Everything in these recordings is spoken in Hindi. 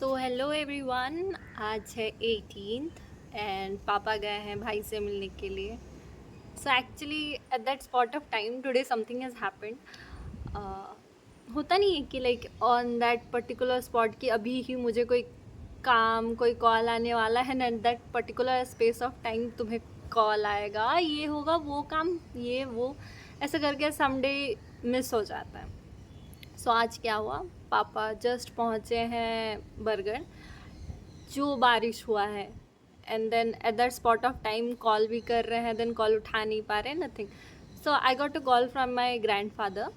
सो हेलो एवरीवन, आज है 18th एंड पापा गए हैं भाई से मिलने के लिए. So actually eight that spot of time today something has happened. होता नहीं है कि like on that particular spot कि अभी ही मुझे कोई कॉल आने वाला है, at that particular space of time तुम्हें कॉल आएगा, ये होगा वो काम, ये वो ऐसा करके समडे मिस हो जाता है. सो आज क्या हुआ, पापा जस्ट पहुँचे हैं बरगढ़, जो बारिश हुआ है, and then at that spot of time call भी कर रहे हैं, देन कॉल उठा नहीं पा रहे, nothing. So I got a call from my grand father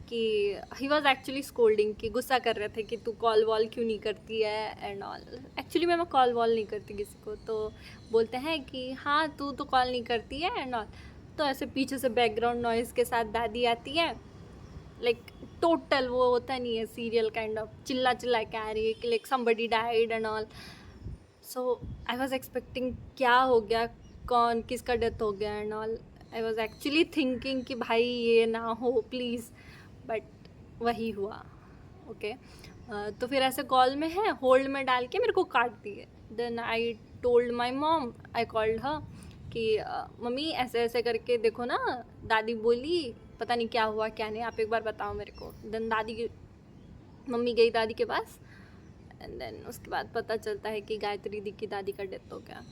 कि ही वॉज एक्चुअली स्कोल्डिंग, कि गुस्सा कर रहे थे कि तू कॉल वॉल क्यों नहीं करती है एंड ऑल. एक्चुअली मैं कॉल वॉल नहीं करती किसी को, तो बोलते हैं कि हाँ तू तो कॉल नहीं करती है एंड ऑल. तो ऐसे पीछे से बैकग्राउंड नॉइज़ के साथ दादी आती है, लाइक टोटल वो होता नहीं है सीरियल काइंड ऑफ चिल्ला चिल्ला के आ रही है कि like somebody died and all. So I was expecting क्या हो गया, कौन किसका डेथ हो गया and all. I was actually thinking कि भाई ये ना हो प्लीज़, बट वही हुआ. ओके तो फिर ऐसे कॉल में है, होल्ड में डाल के मेरे को काट दिए. Then I told my mom, I called her कि मम्मी ऐसे ऐसे करके देखो ना, दादी बोली पता नहीं क्या हुआ क्या नहीं, आप एक बार बताओ मेरे को. देन मम्मी गई दादी के पास, एंड देन उसके बाद पता चलता है कि गायत्री दी की दादी का डेथ हो गया.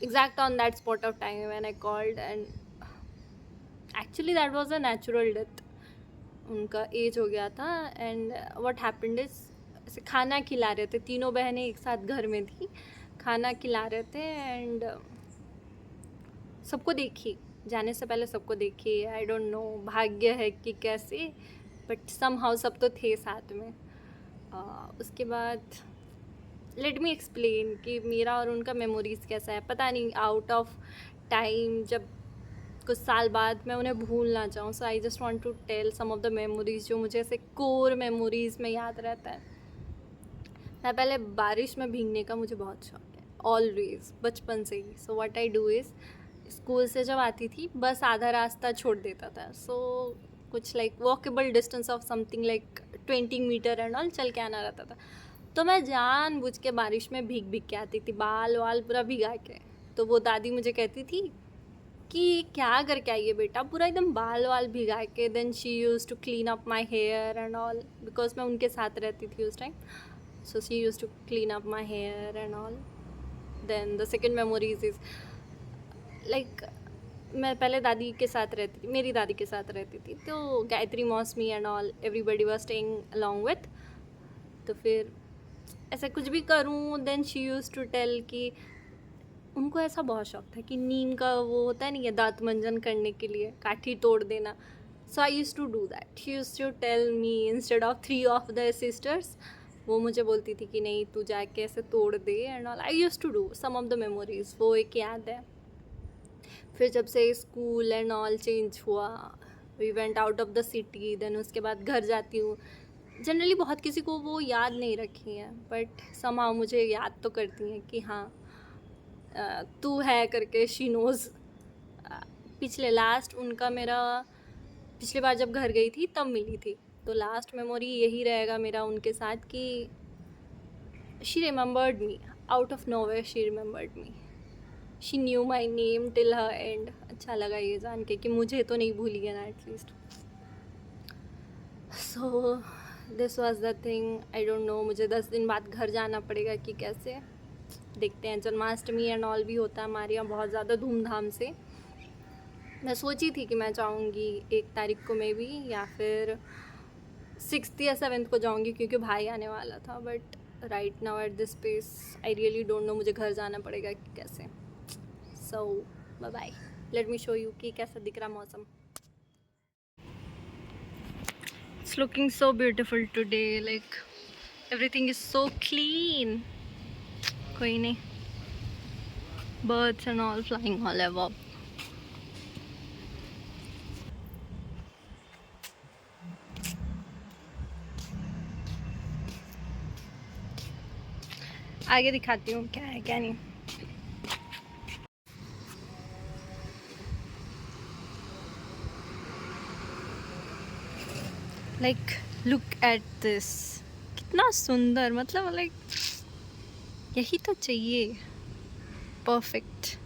Exact on that spot of time when I called, and actually that was a natural death. उनका एज हो गया था, एंड व्हाट हैपेंड इज ऐसे खाना खिला रहे थे, तीनों बहनें एक साथ घर में थी, खाना खिला रहे थे, एंड सबको देखी, जाने से पहले सबको देखी. आई डोंट नो भाग्य है कि कैसे, बट समहाउ सब तो थे साथ में. उसके बाद लेट मी एक्सप्लेन कि मेरा और उनका मेमोरीज़ कैसा है. पता नहीं आउट ऑफ टाइम, जब कुछ साल बाद मैं उन्हें भूल ना जाऊँ. So I just want to tell some of the memories जो मुझे ऐसे कोर मेमोरीज़ में याद रहता है. मैं पहले बारिश में भीगने का मुझे बहुत शौक है, ऑलवेज बचपन से ही. So what I do is, school से जब आती थी बस आधा रास्ता छोड़ देता था. सो कुछ like walkable distance of something like 20 metre and all चल के आना रहता था. तो मैं जानबूझ के बारिश में भीग भीग के आती थी, बाल वाल पूरा भिगा के. तो वो दादी मुझे कहती थी कि क्या करके आई है बेटा, पूरा एकदम बाल वाल भिगा के. Then she use to clean up my hair and all, because मैं उनके साथ रहती थी उस time. So she use to clean up my hair and all. Then the second memories is like मैं पहले दादी के साथ रहती थी, मेरी दादी के साथ रहती थी, तो Gayatri Mausami and all everybody was staying along with. तो फिर ऐसा कुछ भी करूँ, then she use to tell कि उनको ऐसा बहुत शौक था कि नीम का वो होता है नहीं है, दांत मंजन करने के लिए काठी तोड़ देना. So I use to do that. She use to tell me instead of 3 of the sisters, वो मुझे बोलती थी कि नहीं तू जाके ऐसे तोड़ दे and all. I use to do some of the memories, वो एक याद है. फिर जब से स्कूल एंड ऑल चेंज हुआ, we went out of the city, then उसके बाद घर जाती हूँ. जनरली बहुत किसी को वो याद नहीं रखी हैं, बट समहाउ मुझे याद तो करती हैं कि हाँ तू है करके, शी नोज़. पिछले बार जब घर गई थी तब मिली थी, तो लास्ट मेमोरी यही रहेगा मेरा उनके साथ कि she remembered me out of nowhere. She remembered me, she knew my name till her and. अच्छा लगा ये जान के कि मुझे तो नहीं भूली है ना at least. So this was the thing. I don't know, मुझे 10 दिन बाद घर जाना पड़ेगा कि कैसे, देखते हैं. जन्माष्टमी एंड ऑल भी होता है हमारे यहाँ बहुत ज़्यादा धूमधाम से. मैं सोची थी कि मैं जाऊँगी 1 तारीख को मे बी, या फिर 6th या 7th को जाऊँगी क्योंकि भाई आने वाला था. But right now at this place I really don't know मुझे घर जाना पड़ेगा कि कैसे. So bye bye, let me show you कि कैसा दिख रहा मौसम. It's looking so beautiful today, like everything is so clean. कोई नहीं, birds and all flying all above. आगे दिखाती हूँ क्या है क्या नहीं. लाइक लुक एट दिस, इतना सुंदर, मतलब लाइक यही तो चाहिए, परफेक्ट।